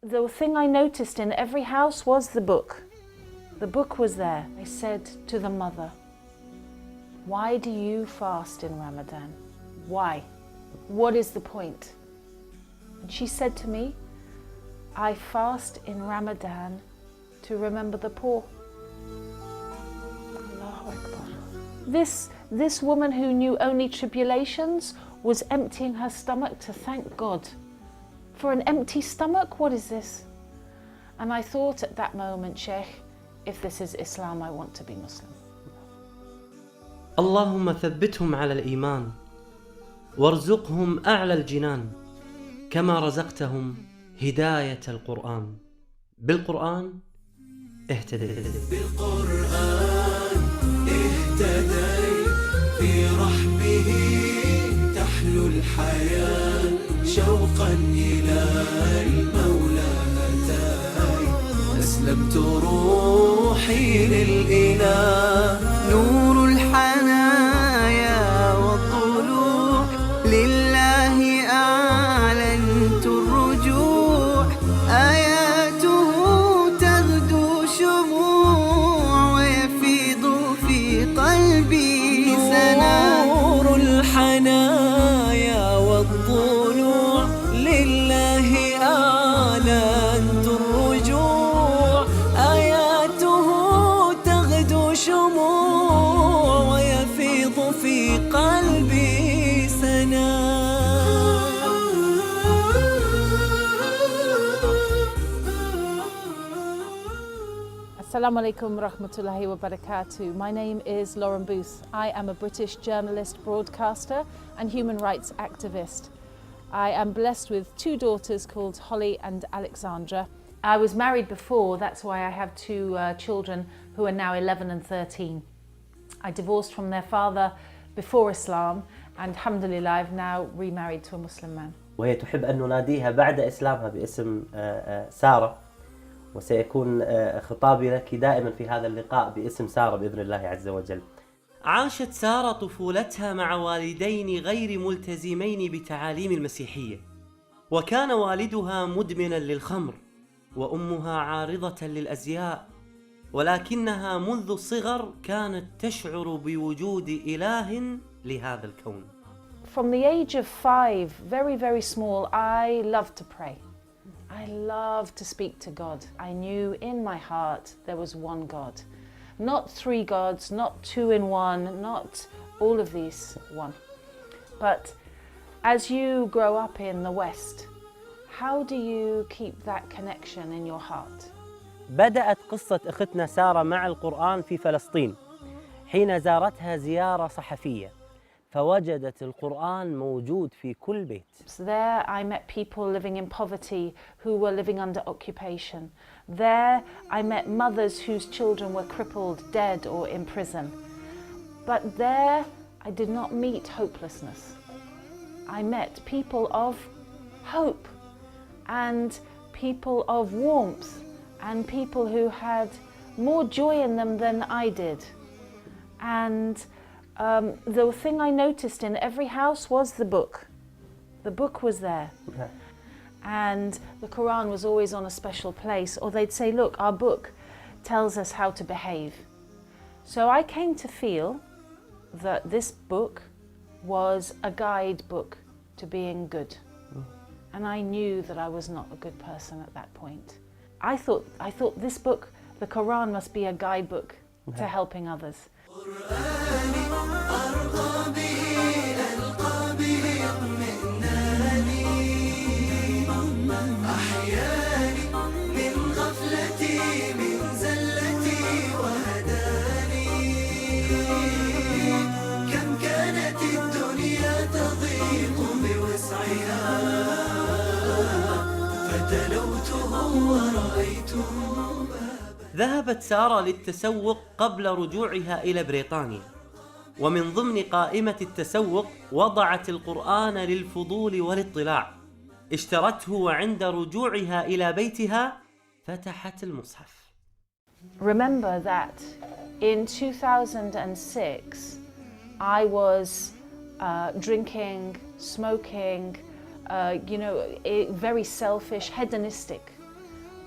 The thing I noticed in every house was the book. The book was there. I said to the mother, "Why do you fast in Ramadan? Why? What is the point?" And she said to me, "I fast in Ramadan to remember the poor." Allahu Akbar. This woman who knew only tribulations was emptying her stomach to thank God. For an empty stomach, what is this? And I thought at that moment, Sheikh, if this is Islam, I want to be Muslim. اللهم ثبتهم على الإيمان وارزقهم أعلى الجنان كما رزقتهم هداية القرآن. بالقرآن اهتديت. بالقرآن اهتديت، في رحمه تحلو الحياة، شوقا إلى المولى أتاي، أسلمت روحي للإله، نور الحنايا والضلوع، لله أعلنت الرجوع، آياته تغدو شموع، ويفيض في قلبي سنا، نور الحنايا والضلوع، لله أعلنت الرجوع، آياته تغدو شموع، ويفيض في قلبي سنا. Assalamu alaikum rahmatullahi wa barakatuh. My name is Lauren Booth. I am a British journalist, broadcaster and human rights activist. I am blessed with two daughters called Holly and Alexandra. I was married before, that's why I have two children who are now 11 and 13. I divorced from their father before Islam and alhamdulillah I've now remarried to a Muslim man. وهي تحب أن نناديها بعد إسلامها باسم سارة، وسيكون خطابي لك دائما في هذا اللقاء باسم سارة بإذن الله عز وجل. عاشت سارة طفولتها مع والدين غير ملتزمين بتعاليم المسيحية، وكان والدها مدمنا للخمر وأمها عارضة للأزياء، ولكنها منذ الصغر كانت تشعر بوجود إله لهذا الكون. From the age of 5, very small, I loved to pray. I loved to speak to God. I knew in my heart there was one God. Not three gods, not two in one, not all of these one. But as you grow up in the West, how do you keep that connection in your heart? بدأت قصة أختنا سارة مع القرآن في فلسطين حين زارتها زيارة صحفية، فوجدت القرآن موجود في كل بيت. So there I met people living in poverty who were living under occupation. There I met mothers whose children were crippled, dead or in prison. But there I did not meet hopelessness. I met people of hope and people of warmth and people who had more joy in them than I did. And the thing I noticed in every house was the book. The book was there. Okay. And the Qur'an was always on a special place, or they'd say, look, our book tells us how to behave. So I came to feel that this book was a guidebook to being good. And I knew that I was not a good person at that point. I thought this book, the Qur'an, must be a guidebook to helping others. ذهبت سارة للتسوق قبل رجوعها إلى بريطانيا، ومن ضمن قائمة التسوق وضعت القرآن للفضول والاطلاع. اشترته وعند رجوعها إلى بيتها فتحت المصحف. Remember that in 2006 I was drinking, smoking, very selfish, hedonistic.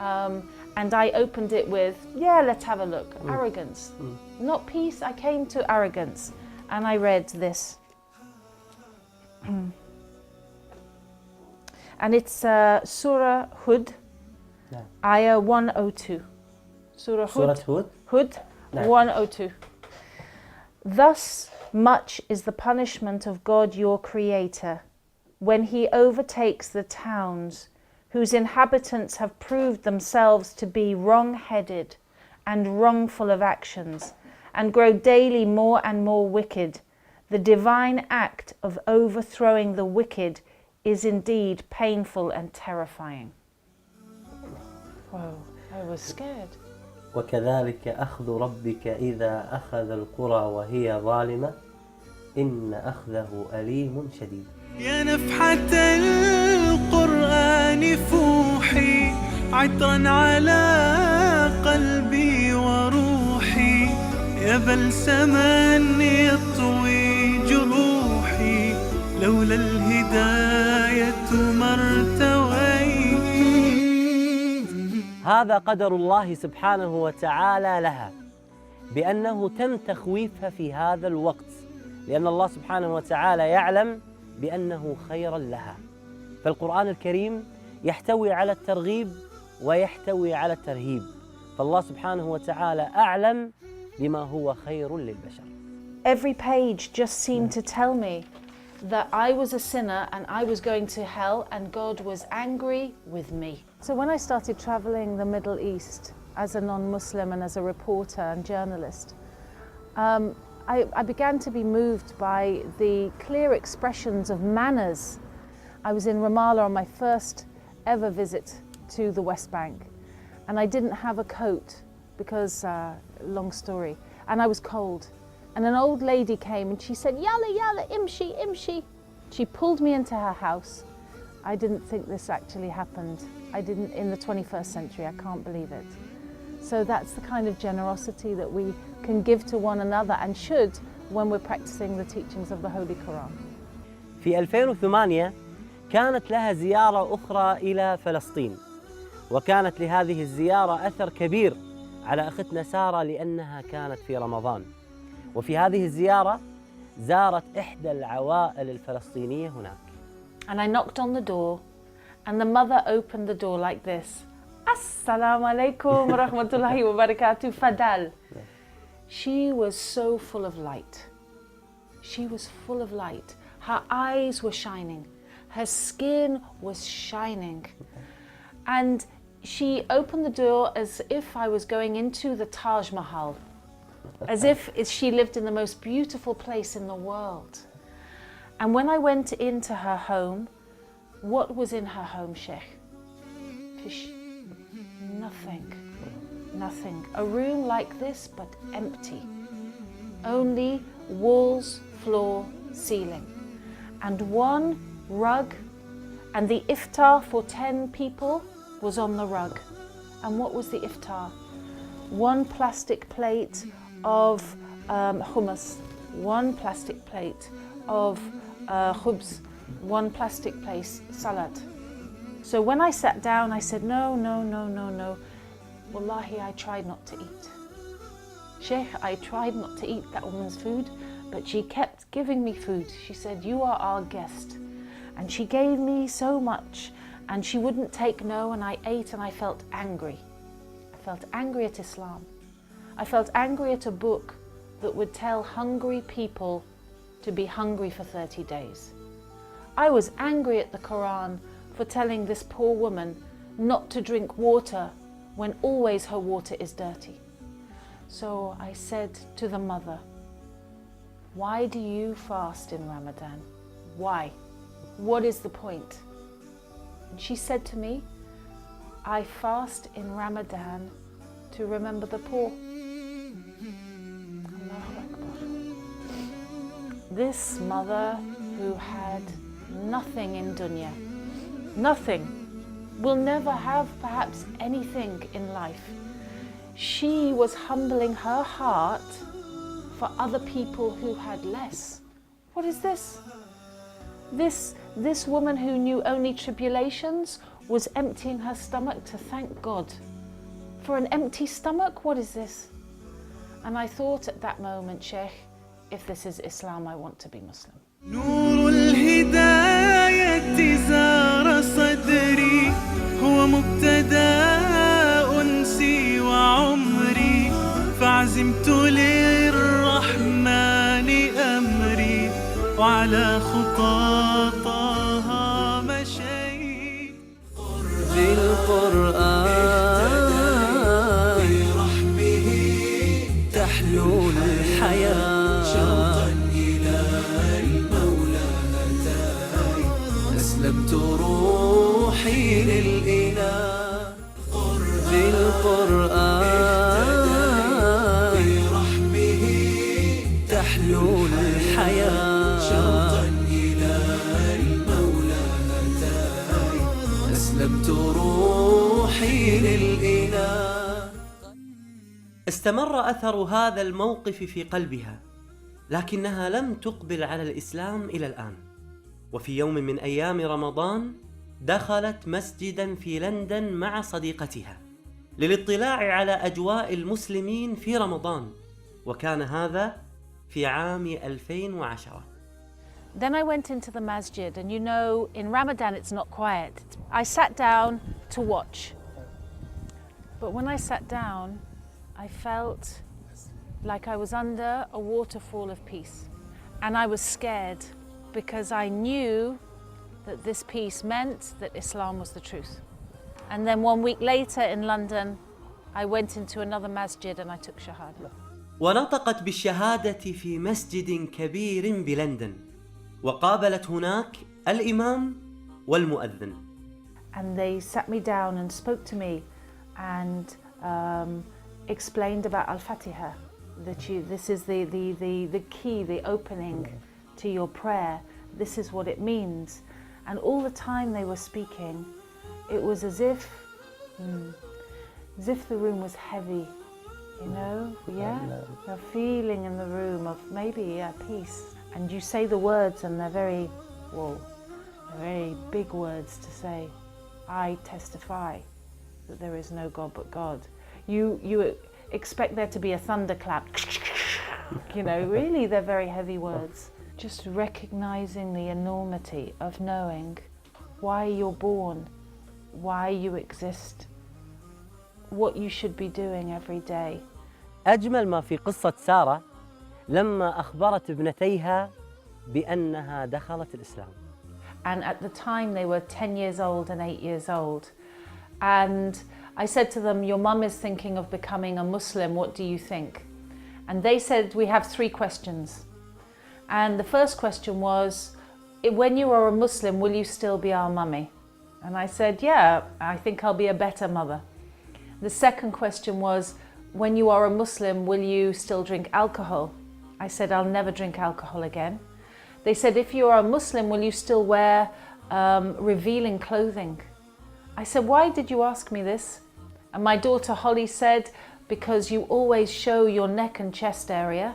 And I opened it with, yeah, let's have a look. Arrogance. Not peace, I came to arrogance. And I read this. And it's Surah Hud, Ayah 102. Surah Hud, Hud 102. Thus much is the punishment of God your Creator, when He overtakes the towns whose inhabitants have proved themselves to be wrong-headed and wrongful of actions, and grow daily more and more wicked. The divine act of overthrowing the wicked is indeed painful and terrifying. Whoa, I was scared. وكذلك أخذ ربك إذا أخذ القرى وهي ظالمة إن أخذه أليم شديد. يا نفحة القرآن فوحي عطرا على قلبي وروحي، يا بلسما يطوي جروحي لولا الهداية ما ارتويت. هذا قدر الله سبحانه وتعالى لها، بأنه تم تخويفها في هذا الوقت، لأن الله سبحانه وتعالى يعلم بأنه خيرا لها. فالقرآن الكريم يحتوي على الترغيب ويحتوي على الترهيب، فالله سبحانه وتعالى أعلم بما هو خير للبشر. Every page just seemed to tell me that I was a sinner and I was going to hell and God was angry with me. So when I started traveling the Middle East as a non-Muslim and as a reporter and journalist, I began to be moved by the clear expressions of manners. I was in Ramallah on my first ever visit to the West Bank, and I didn't have a coat because, long story, and I was cold. And an old lady came and she said, "Yalla, yalla, imshi, imshi." She pulled me into her house. I didn't think this actually happened. I didn't in the 21st century, I can't believe it. So that's the kind of generosity that we can give to one another and should when we're practicing the teachings of the Holy Qur'an. في 2008 كانت لها زيارة أخرى إلى فلسطين، وكانت لهذه الزيارة أثر كبير على أختنا سارة لأنها كانت في رمضان. وفي هذه الزيارة زارت إحدى العوائل الفلسطينية هناك. And I knocked on the door and the mother opened the door like this. Assalamu alaikum wa rahmatullahi wa barakatuh, Fadal. She was so full of light. She was full of light. Her eyes were shining. Her skin was shining. And she opened the door as if I was going into the Taj Mahal, as if she lived in the most beautiful place in the world. And when I went into her home, what was in her home, Sheikh? Fish. Nothing. Nothing. A room like this, but empty. Only walls, floor, ceiling. And one rug, and the iftar for 10 people was on the rug. And what was the iftar? One plastic plate of hummus, one plastic plate of khubz, one plastic plate salad. So when I sat down, I said, no. Wallahi, I tried not to eat. Sheikh, I tried not to eat that woman's food, but she kept giving me food. She said, you are our guest. And she gave me so much, and she wouldn't take no, and I ate and I felt angry. I felt angry at Islam. I felt angry at a book that would tell hungry people to be hungry for 30 days. I was angry at the Qur'an for telling this poor woman not to drink water when always her water is dirty. So I said to the mother, why do you fast in Ramadan? Why? What is the point? And she said to me, I fast in Ramadan to remember the poor. Allahu Akbar. This mother who had nothing in dunya, nothing, will never have perhaps anything in life. She was humbling her heart for other people who had less. What is this? This This woman who knew only tribulations was emptying her stomach to thank God. For an empty stomach, what is this? And I thought at that moment, Sheikh, if this is Islam, I want to be Muslim. نور الهداية زار صدري هو مبتدأ أنسي وعمري فعزمت للرحمن أمري وعلى خطاطها مشيت بالقرآن برحمه تحلو الحياة أسلمت روحي للإله بالقرآن برحمه تحلو الحياة شوقا إلى المولى أسلمت روحي للإله. استمر أثر هذا الموقف في قلبها، لكنها لم تقبل على الإسلام إلى الآن. وفي يوم من أيام رمضان دخلت مسجداً في لندن مع صديقتها للاطلاع على أجواء المسلمين في رمضان، وكان هذا في عام 2010. Then I went into the masjid, and you know, in Ramadan it's not quiet. I sat down to watch. But when I sat down, I felt like I was under a waterfall of peace. And I was scared because I knew that this peace meant that Islam was the truth. And then 1 week later in London, I went into another masjid and I took shahada. ونطقت بالشهادة في مسجد كبير بلندن، وقابلت هناك الإمام والمؤذن. And they sat me down and spoke to me and explained about Al-Fatiha, that this is the key, the opening to your prayer. This is what it means. And all the time they were speaking, it was as if the room was heavy, you know, a feeling in the room of maybe peace. And you say the words and they're very big words to say. I testify that there is no God but God. You expect there to be a thunderclap, you know, really they're very heavy words. Just recognizing the enormity of knowing why you're born, why you exist, what you should be doing every day. أجمل ما في قصة سارة لما أخبرت ابنتيها بأنها دخلت الإسلام. And at the time they were 10 years old and 8 years old. And I said to them, your mum is thinking of becoming a Muslim, what do you think? And they said, we have 3 questions. And the first question was, when you are a Muslim, will you still be our mummy? And I said, yeah, I think I'll be a better mother. The second question was, when you are a Muslim, will you still drink alcohol? I said, I'll never drink alcohol again. They said, if you are a Muslim, will you still wear revealing clothing? I said, why did you ask me this? And my daughter Holly said, because you always show your neck and chest area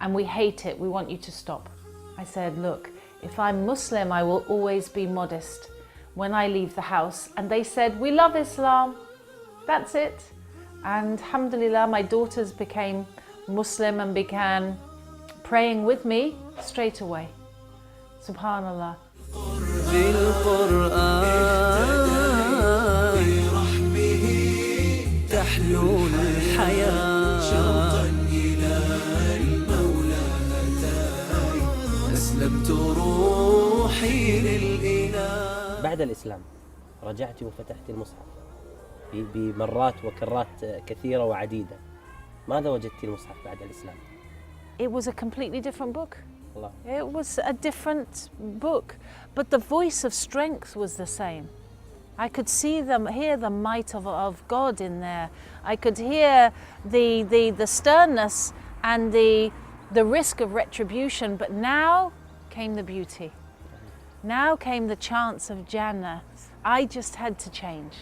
and we hate it, we want you to stop. I said, look, if I'm Muslim, I will always be modest when I leave the house. And they said, we love Islam, that's it. And alhamdulillah, my daughters became Muslim and began praying with me straight away. Subhanallah. بعد الإسلام رجعت وفتحت المصحف بمرات وكرات كثيرة وعديدة. ماذا وجدت المصحف بعد الإسلام؟ It was a completely different book. Allah. It was a different book, but the voice of strength was the same. I could hear the might of God in there. I could hear the sternness and the risk of retribution, but now came the beauty. Now came the chance of Jannah. I just had to change.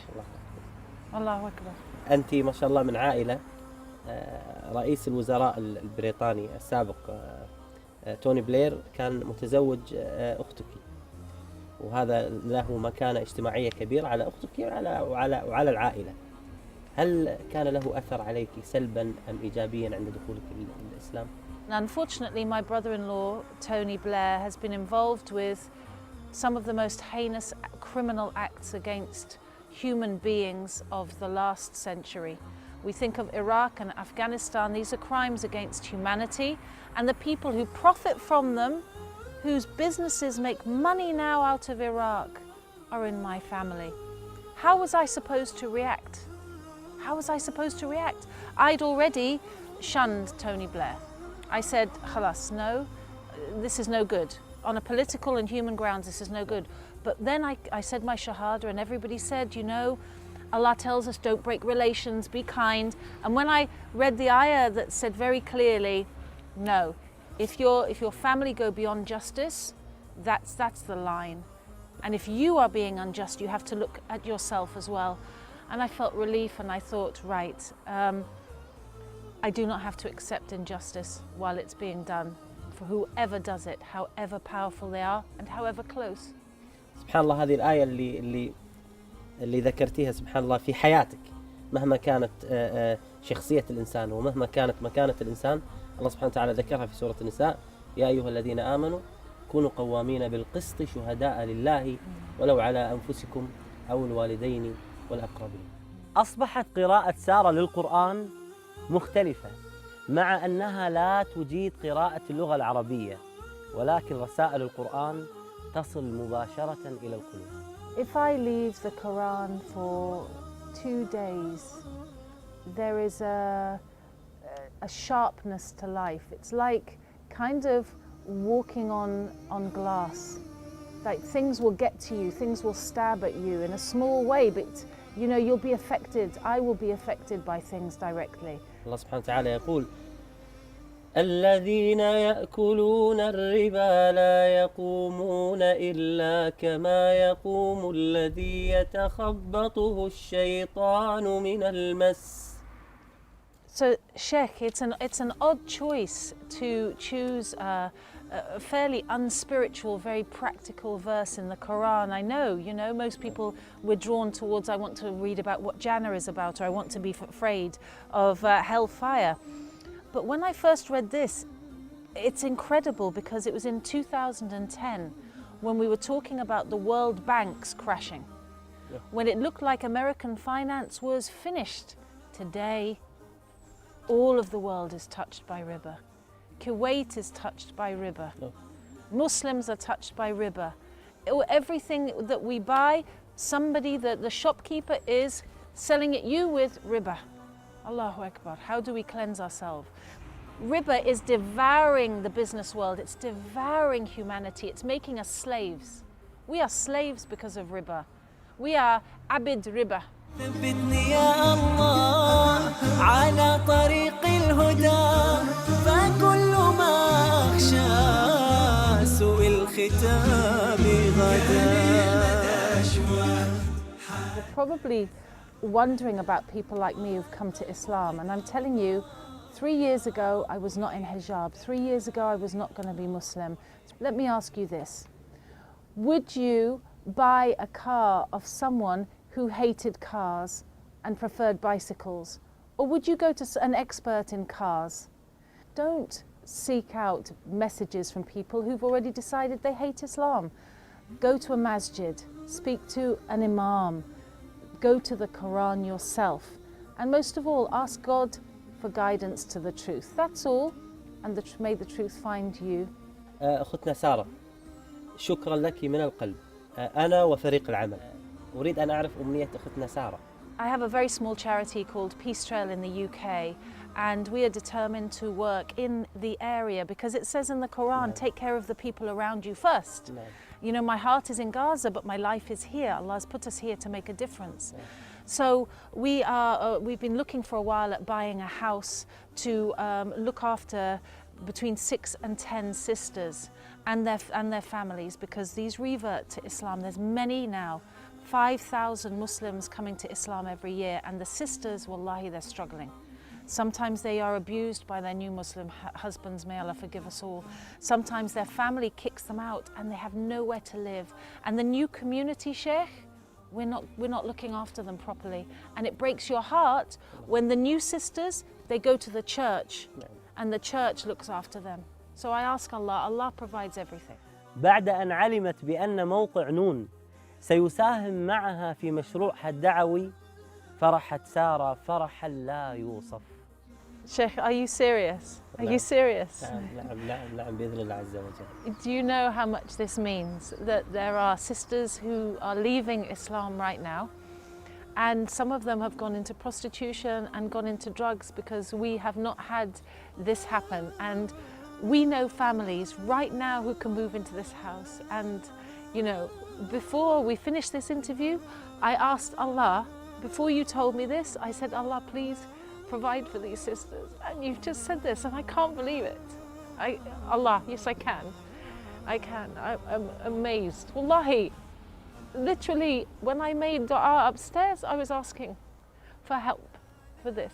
Allahu Akbar. أنت ما شاء الله من عائلة رئيس الوزراء البريطاني السابق توني بلير كان متزوج أختك، وهذا له مكانة اجتماعية كبيرة على أختك وعلى العائلة. هل كان له أثر عليك سلبا أم إيجابيا عند دخولك الإسلام؟ Unfortunately, my brother-in-law, Tony Blair, has been involved with some of the most heinous criminal acts against human beings of the last century. We think of Iraq and Afghanistan. These are crimes against humanity, and the people who profit from them, whose businesses make money now out of Iraq, are in my family. How was I supposed to react? How was I supposed to react? I'd already shunned Tony Blair. I said, khalas, no, this is no good. On a political and human grounds, this is no good. But then I said my shahada, and everybody said, you know, Allah tells us don't break relations, be kind. And when I read the ayah that said very clearly, no, if your family go beyond justice, that's the line. And if you are being unjust, you have to look at yourself as well. And I felt relief, and I thought, right, I do not have to accept injustice while it's being done for whoever does it, however powerful they are and however close. سبحان الله، هذه الآية اللي ذكرتيها سبحان الله في حياتك، مهما كانت شخصية الإنسان ومهما كانت مكانة الإنسان، الله سبحانه وتعالى ذكرها في سورة النساء: يا أيها الذين آمنوا كونوا قوامين بالقسط شهداء لله ولو على أنفسكم أو الوالدين والأقربين. أصبحت قراءة سارة للقرآن مختلفة، مع أنها لا تجيد قراءة اللغة العربية، ولكن رسائل القرآن تصل مباشرة إلى القلوب. If I leave the Quran for 2 days, there is a sharpness to life. It's like kind of walking on glass. Like things will get to you, things will stab at you in a small way, but you know, you'll be affected. I will be affected by things directly. الله سبحانه وتعالى يقول: الذين يأكلون الربا لا يقومون إلا كما يقوم الذي يتخبطه الشيطان من المس. So, Sheikh, it's an odd choice to choose a fairly unspiritual, very practical verse in the Quran. I know, you know, most people we're drawn towards, I want to read about what Jannah is about, or I want to be afraid of hellfire. But when I first read this, it's incredible because it was in 2010 when we were talking about the world banks crashing, when it looked like American finance was finished. Today, all of the world is touched by riba. Kuwait is touched by riba. Muslims are touched by riba. Everything that we buy, somebody, the shopkeeper is selling it you with riba. Allahu Akbar. How do we cleanse ourselves? Riba is devouring the business world. It's devouring humanity. It's making us slaves. We are slaves because of riba. We are abid riba. ثبتني يا الله على طريق الهدى فكل ما أخشى سوء الختام غدا. You're probably wondering about people like me who've come to Islam, and I'm telling you, 3 years ago I was not in hijab. 3 years ago I was not going to be Muslim. Let me ask you this: would you buy a car of someone who hated cars and preferred bicycles? Or would you go to an expert in cars? Don't seek out messages from people who've already decided they hate Islam. Go to a masjid, speak to an imam, go to the Quran yourself, and most of all, ask God for guidance to the truth. That's all, and may the truth find you. أختنا سارة، شكرا لك من القلب. أنا وفريق العمل أريد أن أعرف أمنية أختنا سارة. I have a very small charity called Peace Trail in the UK, and we are determined to work in the area because it says in the Quran, take care of the people around you first. You know, my heart is in Gaza, but my life is here. Allah has put us here to make a difference. So we've been looking for a while at buying a house to look after between 6 and 10 sisters and their families, because these revert to Islam. There's many now. 5,000 Muslims coming to Islam every year, and the sisters, wallahi, they're struggling. Sometimes they are abused by their new Muslim husbands, may Allah forgive us all. Sometimes their family kicks them out and they have nowhere to live. And the new community, Sheikh, we're not looking after them properly. And it breaks your heart when the new sisters, they go to the church and the church looks after them. So I ask Allah, Allah provides everything. بعد أن علمت بأن موقع نون سيساهم معها في مشروعها الدعوي فرحت سارة فرحا لا يوصف. Sheikh, are you serious? Are you serious? نعم بإذن الله عز وجل. Do you know how much this means? That there are sisters who are leaving Islam right now, and some of them have gone into prostitution and gone into drugs because we have not had this happen. And we know families right now who can move into this house. And, you know, before we finished this interview, I asked Allah, before you told me this, I said, Allah, please provide for these sisters. And you've just said this, and I can't believe it. Allah, yes, I can. I can. I'm amazed. Wallahi, literally, when I made dua upstairs, I was asking for help for this.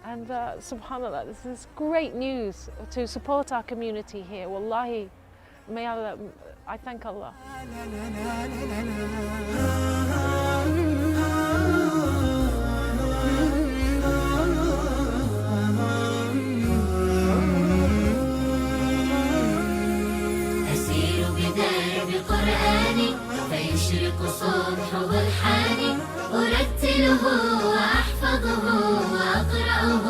And subhanAllah, this is great news to support our community here. Wallahi, may Allah, I thank Allah. أسير بدرب قرآني فيشرق صبحه الحاني أرتله وأحفظه وأقرأه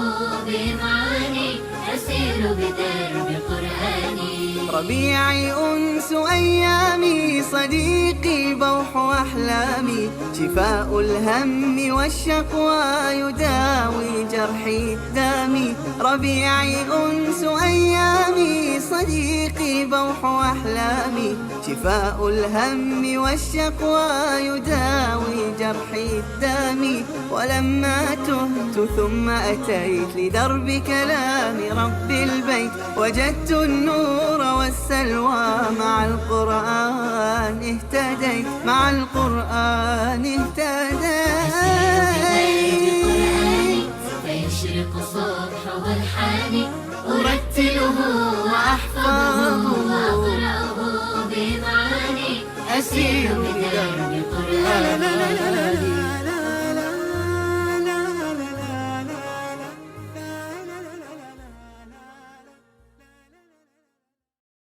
بمعاني أسير بدرب قرآني ربيعي أنس أيامي صديقي بوح أحلامي شفاء الهم والشقوى يداوي جرحي الدامي ربيعي أنس أيامي صديقي بوح أحلامي شفاء الهم والشقوى يداوي جرحي الدامي ولما تهت ثم أتيت لدرب كلام رب البيت وجدت النور والسلوى مع القرآن اهتديت مع القرآن اهتديت فيشرق صبحه الحاني أرتله وأحفظه وأقرأه بمعاني أسير بدرب قرآني